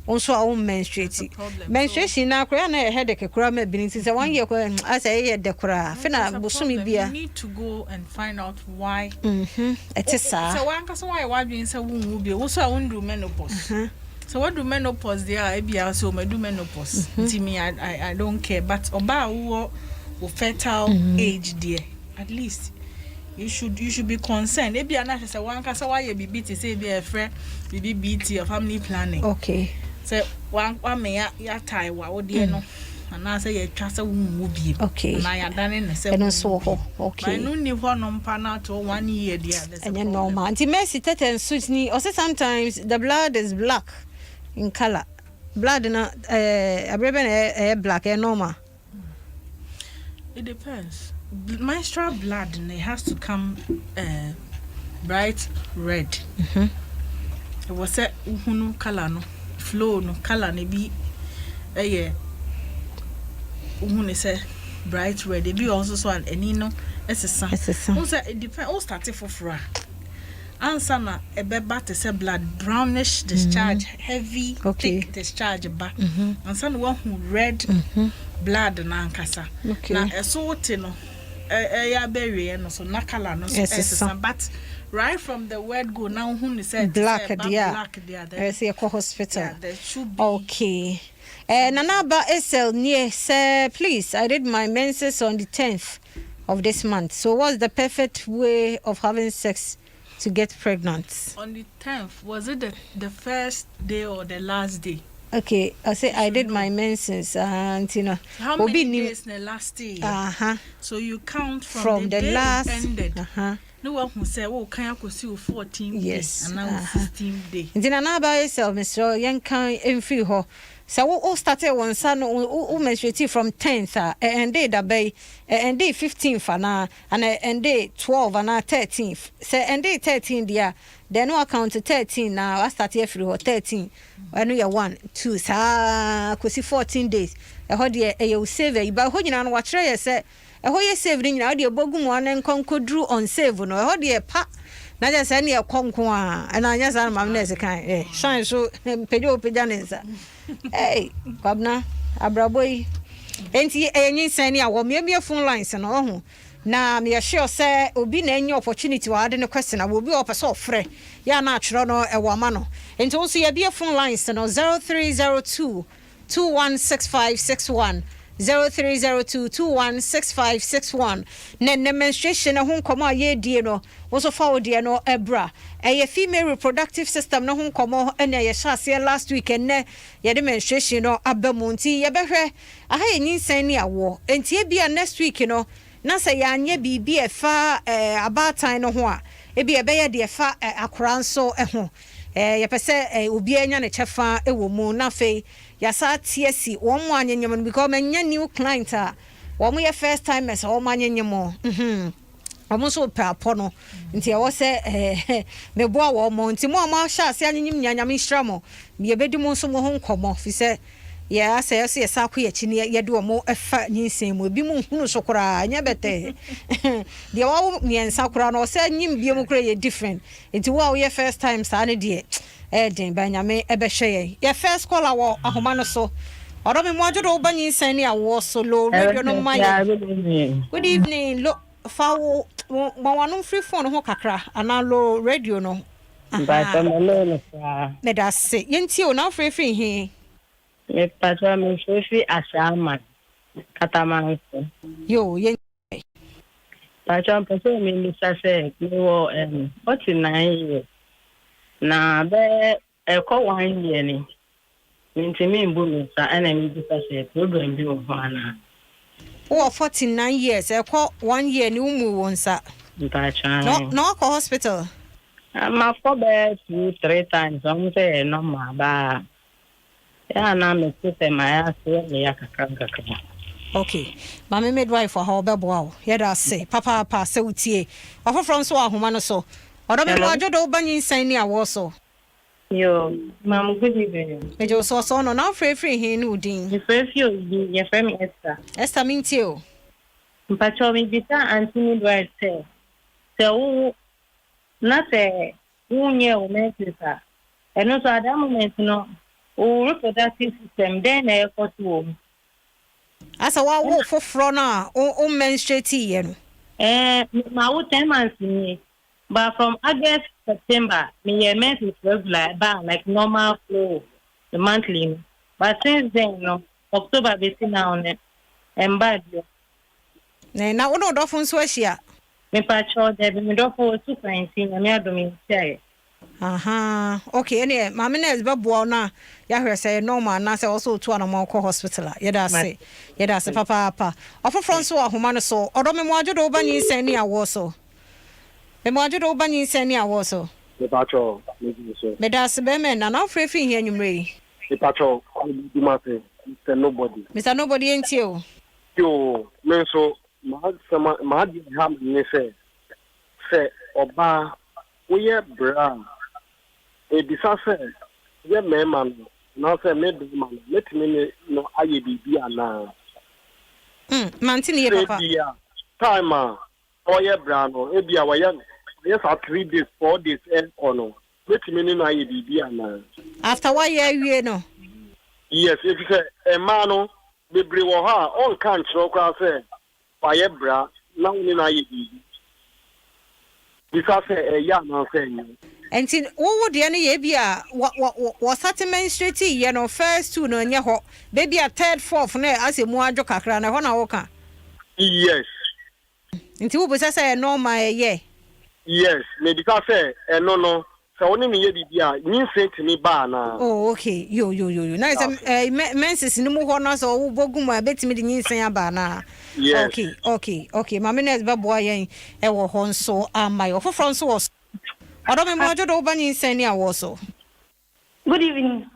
also I won't menstruate. Menstruation now cry na headache cry me benin say 1 year I say the cry. Fina busumi bia. You need to go and find out why. It is so one cause why doing say won be also I won do menopause. So what do menopause there? I be also me do menopause. To me, I don't care. But about who fertile age there, at least you should be concerned. Maybe another say one cause why you be BT say be a friend, be BT or family planning. Okay. So one me ya tie wa there no. And I say you trust a woman be. Okay. And I done in the same. Okay. I no ni one on pana to 1 year there. And you know, man. The messy and suits me. Also sometimes the blood is black in color. Blood na black normal. It depends. Menstrual blood and it has to come bright red. It was a color no flow no color ne be say bright red. It be also so an no it's a sun. Also it depends. All started for fra. Answer na ebeba to say blood brownish discharge, heavy thick discharge ba. Answer na one red blood na ankasa. Na eso no ya berry no so na color no so but right from the word go now who said black there. I see a hospital. Yeah, there should be. Okay. Nanaba SL near say please I did my menses on the 10th of this month. So what's the perfect way of having sex to get pregnant? On the 10th, was it the first day or the last day? Okay, I say I did my menses and you know. How many days the last day? So you count from the day last ended. No one who say, "Oh, can I see 14 days and now 15 days?" And then another yourself, Mr. Young can free ho. So we started one son who menstruated from 10th and day that bay and day 15th and day 12 and 13th. Say and day 13 there. Then no account to 13 now. I started free or 13. I know you 1, 2, could see 14 days. I heard you save but who you know what try say. I heard you saving now the bogum one and conquer drew on save no. I heard you pa. Na just any a conquer and I just am amnesa kind. Shine so pedo pedanesa. Hey, Gabna, Abraboy. Enti Nyinsen Ne Awoɔ me phone lines no ho. Na me sure say obi na any opportunity wa ade no question I will be up so frɛ. Ya na atwerɛ no e wo ma no. Enti also ye be phone lines no 0302 216561 0302 216561 ne menstruation ho nkɔmɔ a ye die no also forward die no ebra a female reproductive system no ho nkɔmɔ ɛna ye hyase last week enne ye de menstruation no abamu nti ye behwɛ aha ye Nyinsen Ne Awoɔ enti e bia next week no na sɛ ya anye bibi efa abatan no ho a e bia be ye de efa akora nso ho ye pese obi anya ne chefa e wo mu na fei yasa tiesi wo mo anyanyem no because manya new client a wo mo ye first timers wo mo anyanyem wo so papo no nti e wo se me boa wo mo nti mo ma hya ase anyanyem nyanyam nhira mo me bedi mo so mo ho nkomo fi se ya say yesa akwa ye chini ye de wo mo efa Nyinsen mo bi mo hunu so kora anya bete de wo miensa kora no se nyim bi mo kora ye different nti wo ye first time sa ne de den banyame ebehwe ye first caller wo ahoma no so odo me mo ajodo ba Nyinsen Ne Awoɔ so low radio no my good evening lo fa wo wanu free phone ho kakra ana low radio no ba mo no fa me da se yenti o na free he me patwa me sofi asama kataman yo yen patwa pese me ni sase me wo 49 years na be eko 1 year ni ntimi mbu me sa ana me bi sase program bi wo ana o 49 years eko 1 year ni umu wonsa patwa no ko hospital My father 2-3 times. I'm saying no more. But yeah, now me say my ass me yakaka. Okay. Mama midwife for how bebo. Yeda say papa se utie. Ofo from so ahoma no so. Odo me mo ajodo ba Nyinsen Ne Awoɔ so. Yo, ma'am, good evening. Me jo so no na free hin no din. The first you your friend Esther. Esther mintie o. Mpacho me bisa anti midwife say. So na say unye o mensa. Eno so at that moment no o reproductive system then na ekọ to. Asa wa wo foforo na o menstruate ye no. My 10 months ni. But from August, September, my mense is regular, but like normal flow, the monthly. But since then, October, we see now on it. And bad. Na wo no do fun so ahia. Me pacho there be me do for 2.19 na me Adom say. Aha. Okay, ene mama na ezbebo na ya hwe say normal na say also to anamo ko hospital. Yeda say papa. Ofofro so ahoma no so. Odo me mo ajodo ba Nyinsen Ne Awoɔ so. Me mo ajodo ba Nyinsen Ne Awoɔ so. Me pacho, Me da se be me na free here nwumre. me pacho, do my thing. Mr. Nobody enti o. Yo, me so ma di ham ni say oba we bra e bisa say ye me man na say me do man let me no aye bibi ana Mantini ye papa. Time o ye bra no e bia wa yes 3 days 4 days and no let me no aye bibi ana After why ye wie no. yes if you say e man no bebre wo ha on kan chro kwa say wa ye bra na woni na aye bibi because ya na say Enti wo de ne ye bia wo settlement straight ye no first two no nye ho baby a third fourth na asemu adwo kakra na ho na wo ka. yes Nti wo bo say normal ye. yes me because no so woni me ye bibia Nyinsen timi ba na Oh okay yo na say menses ni mu ho na so wo bogum a betimi de Nyinsen aba na. yes Okay mama na be boa yen e wo ho nso amai ofofro nso wo Odo me mo ajodo ba Nyinsen Ne Awoɔ so. Good evening.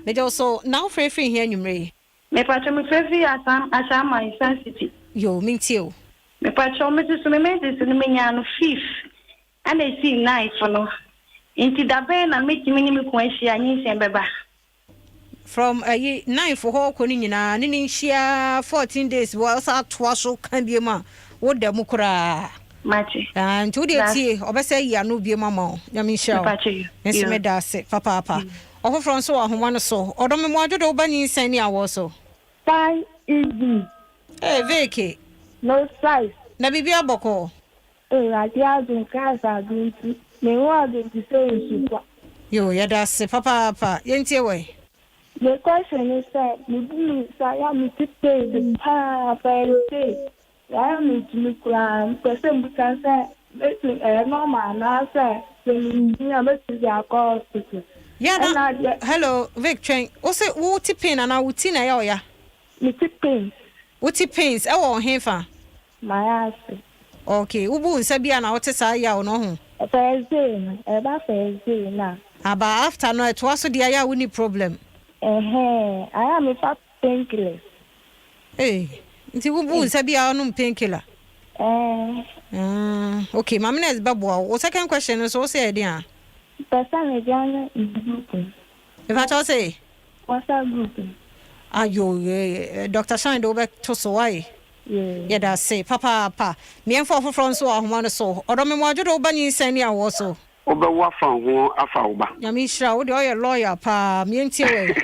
Me jo so now free here nwumre. Me pacho me free asam my sensitive. Yo mintie o. Me pacho me so me menses no menya no 5th. And I see nice for no. Inti da be na me kimi ni me ko ahia Nyinsen beba. From 9 for ho ko ni nyina ni nhia 14 days wo sa toa so kan bi ma wo da mu kura. Machi. And to the tea obese ya no bi mama nyame hia. Nso me da se papa. Ofofro nso ahoma no so. Odo me mo ajodo ba Nyinsen Ne Awoɔ so. Fine easy. Veke. No size. Na bibi aboko. Ati adun kasa adun ti. Me wa adun ti so nsupa. Yo ya da se papa. Yentie we. The question is that me do ya me tip the pa fa I am to plan, person because normal, now say, hello, Vic Train. Also, what tipping and I would see now, ya. Me tipping. What tippings? Oh, hefa. My ass. Okay, Ubu Sabia now to say ya or no. Thursday, about Thursday now. About after no, it was so dear, ya wouldn't problem. I am a fat painkiller. Hey. Nti wubu sabia no painkiller. Okay, mama na babo. O second question is so say dia. Person e dia group. If I say what's that group? Ayo, Dr. Shine do back to so why? Yeah, that say papa. Me en for so ahoma no so. Odo me mo ajodo ba Nyinsen Ne Awoɔ so. oba wa fa ho afa oba Nyame hira wo de oye lawyer pa. Me entie we.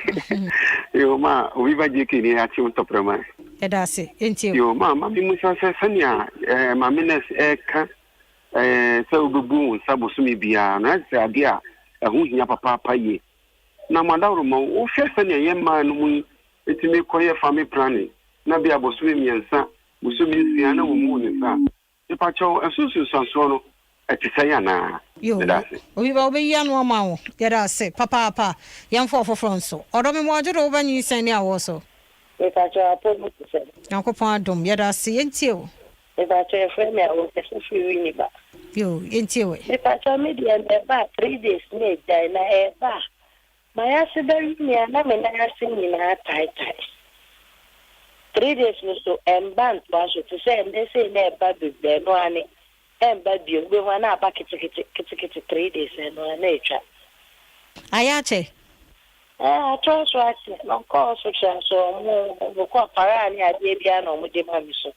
yo ma obi ba je kini ati utoprema Edase entie yo ma mi musa se sania ma mines ka se obubu saboso mi bia na se ade a ho hia papa ye na madawro mo wo hwe sania ye ma no mu etime koye family planning na bia boso mi ensa boso mi sia na wo mu ne sa ipa cho asusu sanso no etisaya na yo obi ba obi ya no ma wo edase papa yan for so odo me mo ajodo ba Nyinsen Ne Awoɔ so. If I try to put it, Yankopon adom yeda se yentie o. if I try to frame me, I will get free. Yo, intiwe. If I tell me the eba 3 days me die na eba. My husband me na me na sing na tie. 3 days so emban was to say they say na eba be no ani. Emba bi we wana aba kiti 3 days no na etwa. Ayache. Trust what no call so mo ko para ni ade bia na mo de ma mi so.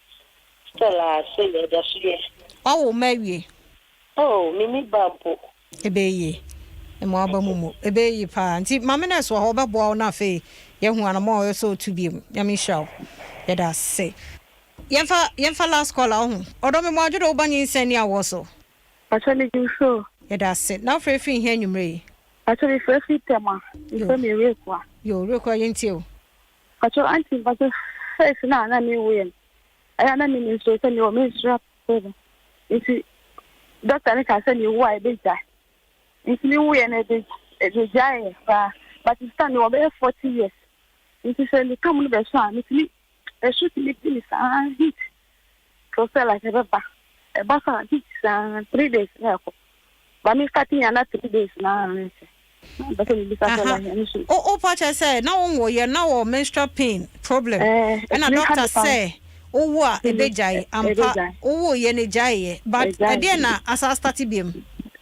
Still I say that's yes. Oh, maybe. Oh, mimi bampo. Ebeye. Emo abamumu. Ebeye pa. Nti mama na so ho bebo na fe. Ye hu anamo yo so to bi. Ya mi shaw. Ye da say. Yemfa last call hu. Odo me mo adwo ba Nyinsen Ne Awoɔ so. Actually, you show. Ye da say. Now free here nyumre. Actually, first tema. You me rekwa. Yo rekwa yenti o. Actually, auntie, but first na me we. Aya na me so say me menstrual problem. If doctor na say you why be die. If you we na be die but it's stand over 40 years. If you say you come no be so am me shoot me please heat. So say like a basa heat 3 days na ko. But me starting na 3 days na. But me bisa like Oh, Pacha say now on wo ye now menstrual pain problem. And a doctor say owo a ebejai ampa owo ye ne jai but e na asa start biem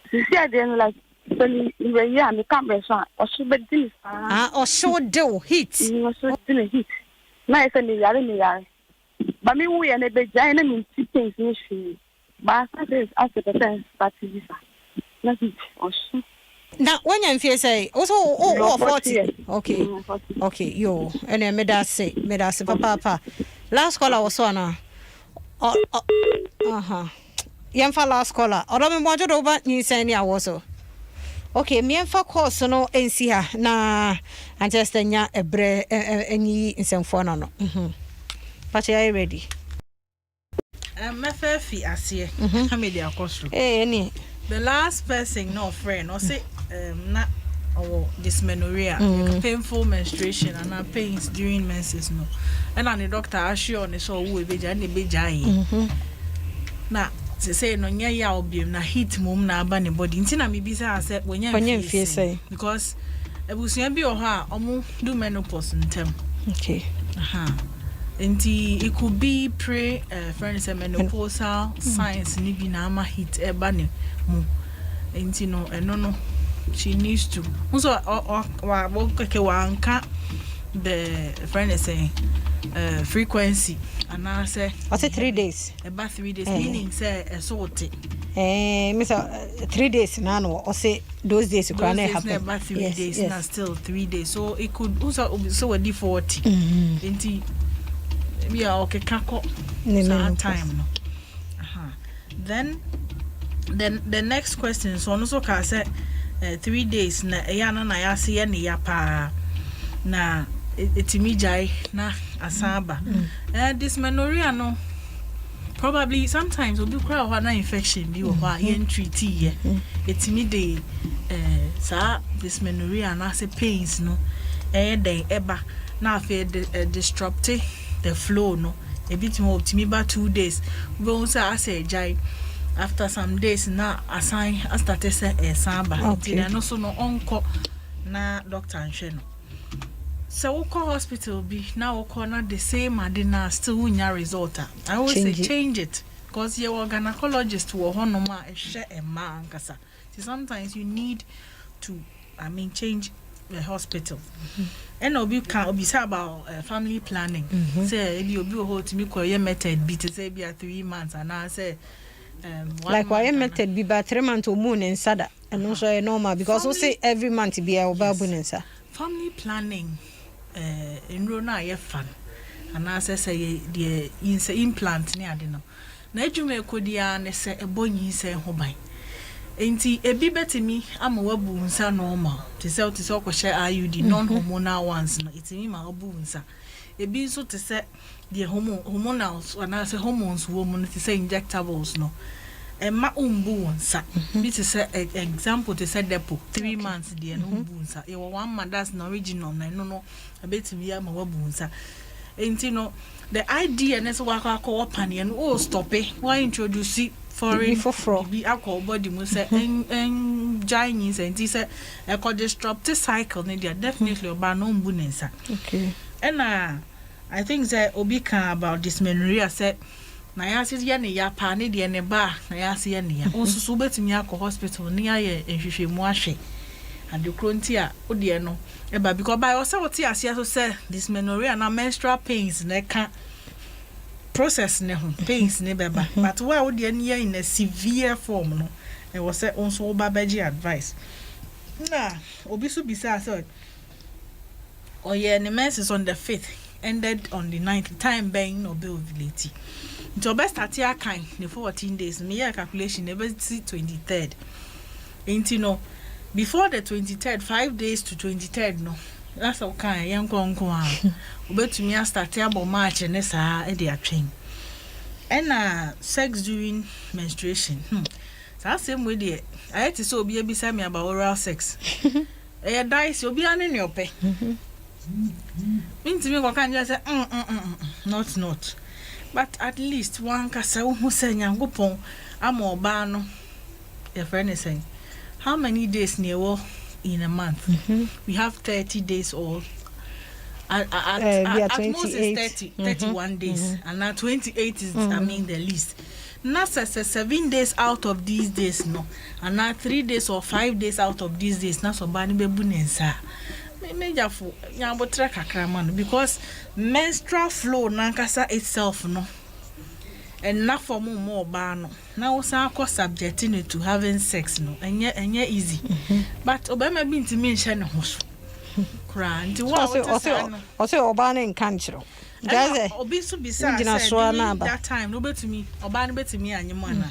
see then like when we am come so o so be din o so do heat o so din heat na e say me yare but me wo ye ne bejai na me things ni shi but as a percent start visa na heat o so na when you feel say also 40 okay yo ene me da say papa last caller was on yemfa last caller odo me mojo do ba Nyinsen Ne Awoɔ so okay me emfa course no ensi ha na Manchester nya ebre enyi nsemfo no but you ready Mefafi ase family akosro any the last person no friend or say na dysmenorrhea like painful menstruation and pains during menses no and the doctor assure on so wo ebeja na ebeja yi na say no nya ya obiem na heat mum na aba ne body ntina me bisa say wonya mfie say because ebusuan bi o ha omo do menopause ntem okay nti it could be pre friends menopausal signs ni bi na ama heat eba ne mu nti no eno no she needs to also wanka the friend is saying frequency and I say I say 3 days about 3 days meaning say assault miss 3 days na no or say those days you can happen about 3 days na still 3 days so it could also so a D40 nti we are okay kako time no then the next question so also can say 3 days na yana na yase ye ne ya pa na etimi jai na asaba dysmenorrhea no probably sometimes obi kra ho na infection bi wo ha ye treat ye etimi de sa dysmenorrhea na se pains no den eba na afa disrupt the flow no ebitimi optimi ba 2 days we won say asa jai after some days na assign started say samba nti no so no onko na doctor nhwe no so we call hospital be now we call na the same adina still unya result I always say change it because your gynecologist wo hono ma ehwe ema ankasa so sometimes you need to change the hospital and obi can obi say about family planning say ebi obi ho timi ko ye method bi to say be 3 months and I say like why method be ba 3 months or moon and sada and also normal because we say every month be a babu nsa family planning enro na ye fan and I say the implant ni ade no na adwuma ekodia ne se ebonyi se ho ban enti ebi betimi ama wabu nsa normal te se okwohye IUD non hormonal ones no itimi ma wabu nsa ebi so te se the hormonals and I say hormones woman to say injectables no ma umbu nsa bi to say example to say depo 3 months there no umbu nsa e 1 month that's the original no abetimi ya ma wabu nsa enti no the idea na so wakwa pan no stop it why introduce foreign be alcohol body mu say en Chinese and this say e ko disrupt cycle ne dia definitely oba no mbu nensa. Okay. And I think that obi can about dysmenorrhea say na ya se ye ne ya pa ne de ne ba na ya se ye ne ya osusu betumi akọ hospital ne aye ehwehwemu ahwe ade kronti a ode no e ba because by also what ya so say dysmenorrhea na menstrual pains ne ka process ne ho pains ne beba but why ode ne in a severe form no e was say also oba beji advice na obi so bisa so oh yeah the menses on the 5th ended on the 9th time being no be ovulate nti obe start ya kan the 14 days me ya calculation never see 23rd nti no before the 23rd 5 days to 23rd no that's okay yan konko a obetumi a start ya bo march ne saa e dey atwen and sex during menstruation saa same way dey I had to so obi ebisa me about oral sex e dice obi ane ne ope mean to me kan just say not but at least one kasa hu say nyankopon ama oba no your friend is saying how many days near in a month we have 30 days or at most is 31 days and now 28 is I mean the least now says 7 days out of these days no and now 3 days or 5 days out of these days now so bani be bunensa major for nyambotra kakra man because menstrual flow nankasa itself no and not for more ban now some subjecting it to having sex no and yet easy but obama been to mention hoso kra nti wa o oba na nkanchiro gaze obi so bisa that time no betumi oba no betumi anyemo ana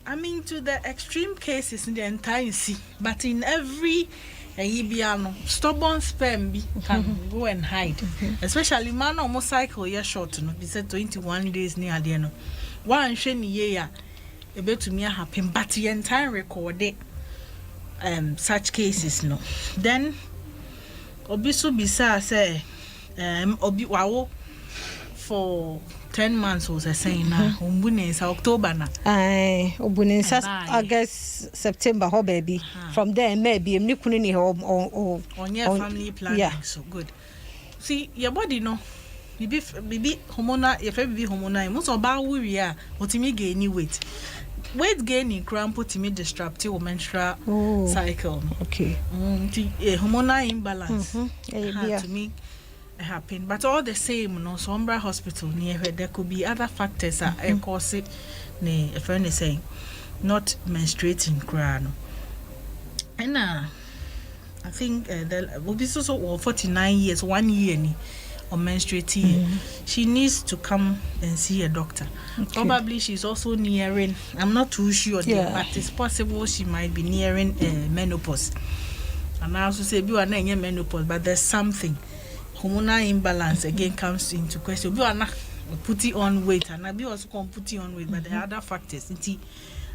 I mean to the extreme cases in the entire sea but in every stubborn sperm can go and hide especially man almost cycle year short no be said 21 days near the no one sheni year a bit to me happen but the entire record such cases no then obi so bisa say obi wawo for 10 months was a saying na umbunensa October na ubunensa August September ho baby from there maybe em nikunu ni on your family planning yeah. So good see your body no bibi hormonal your baby hormonal most of our we are otimi gain weight gain in cramp otimi disrupt your menstrual cycle okay hormonal imbalance to me happen but all the same no Sombra hospital near where there could be other factors that cause it ne a friend is saying not menstruating crown and I think that will be so 49 years 1 year ni or menstruating she needs to come and see a doctor probably she's also nearing I'm not too sure but it's possible she might be nearing menopause and I also say you are not in menopause but there's something hormonal imbalance again comes into question. We are not putting on weight, and I be also putting on weight, but there are other factors.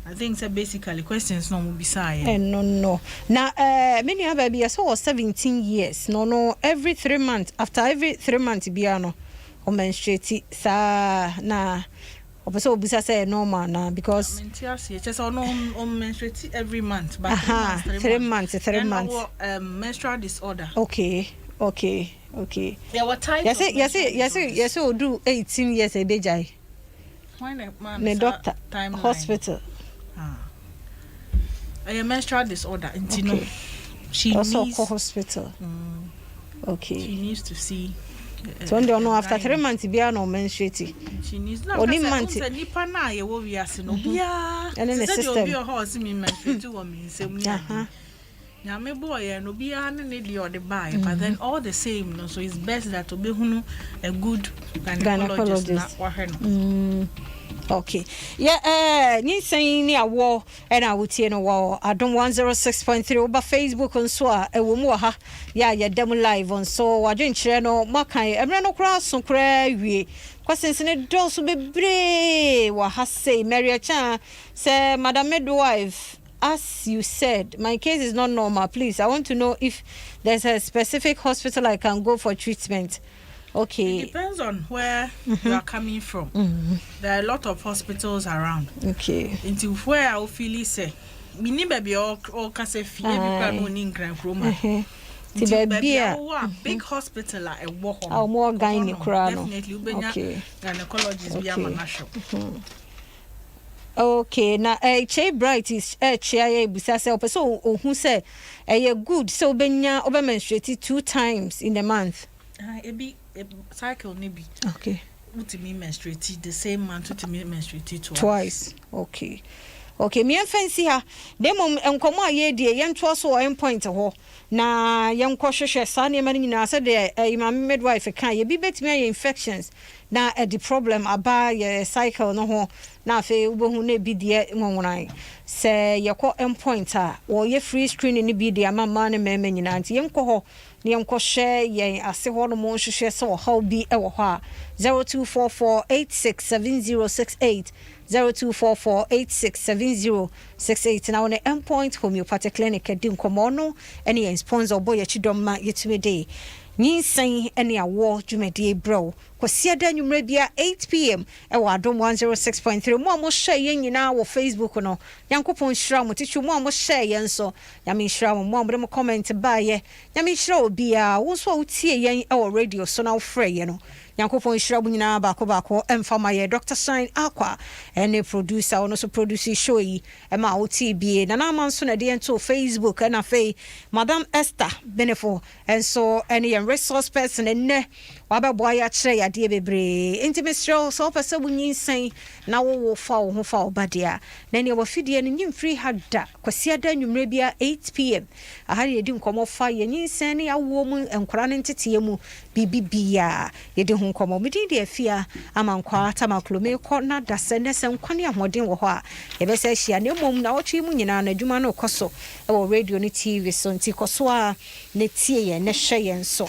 I think so basically questions no will be say. No. Now, many baby I saw 17 years. No. Every 3 months. After every 3 months, biano or menstruate. Sa na. Also, bisa say normal na because. Just on menstruate every month, but 3 months. Menstrual disorder. Okay. There were times. Yes. We do 18 years a day. Why not, man? The doctor, hospital. A menstrual disorder. Okay. She also needs hospital. Okay. She needs to see. So no after 3 months be no menstruate. She needs no. Only month. Nipa na ye wo wiase no. Yeah. And then the system. Obi o horse me menstruate wo me nsem. Now me boy no be an need or the buy, but then all the same, no. So it's best that to be a good gynecologist. Okay. Yeah, Nyinsen Ne Awoɔ and I would say no war. Adom 106.3 over Facebook on so e wo mu ha. Yeah, demo live on so I didn't share no makai. Emre no cross so kra wie. Questions ne do so bebre wa ha say Mary Chan say Madam Midwife. As you said, my case is not normal. Please, I want to know if there's a specific hospital I can go for treatment. Okay. It depends on where you are coming from. There are a lot of hospitals around. Okay. Into where I feel say, me ni baby all kase fie bi no ni nkran kroma. Ti baby a big hospital a wo ho. Ah, more gynae kura no. Definitely ubenya gynecologist bi ama na show. Okay, na che bright is chia ya busa se opeso ohun se good so obenya menstruate 2 times in a month. Ebi cycle ni bi. Okay. Ultimate menstruate the same month ultimate menstruate twice. Okay. Okay, me fancy ha. Demom enkomo aye die yento so o point ho. Na yenko hwehwe sa ne mani nyina se de imam midwife kan ye bi betimi aye infections na the problem aba ye cycle no ho na afi ubohu na bi de nwonworan se yekọ point a wo ye free screening ni bi de amama ne mema nyina nti yenko ho ne yenko hwe ye ase ho no mo hwehwe se wo how bi e wo ho a 0244867068 0244867068 na one endpoint homeopathic clinic edi nkomo no ene yen sponsor boy chidoma yetumede Nyinsen Ne Awoɔ dwumadi bro kwasi da nwumre bia 8 pm e wa Adom 106.3 mo share yen nyina wo Facebook no yankopon hira mo tichu mo share yen so yami hira mo mo mo comment ba ye yami hira obi a wo so utie yen e wo radio so na wo frɛ ye no yankopon hira bu nyina ba ko emfa ma ye Dr. Shine Aqua ene producer ono so produce show yi e ma wo TBA na na man so na de ento Facebook na fe Madam Esther Benefo enso ene resource person enne wabɛboa ya kyerɛ yadeɛ bebree intimate so pɛsɛ wo nyinsan na wo fa wo ho fa wo badia na ne wafidie no nyimfiri hada kwasi da nwumre bia 8 pm aha yedi nkɔmɔ fa ye nyinsan ne awo mu enkora ne nteteye mu bibibia yedi ho nkɔmɔ medi de afia amankwa tamaklo me kɔ na dase ne se nkwane ahoden wɔ hɔ a yɛbɛsɛ hia ne mom na wɔtwe mu nyina na adwuma no kɔso ɛwɔ radio ne TV so nti kɔso a ne tie ye ne hwɛ ye nso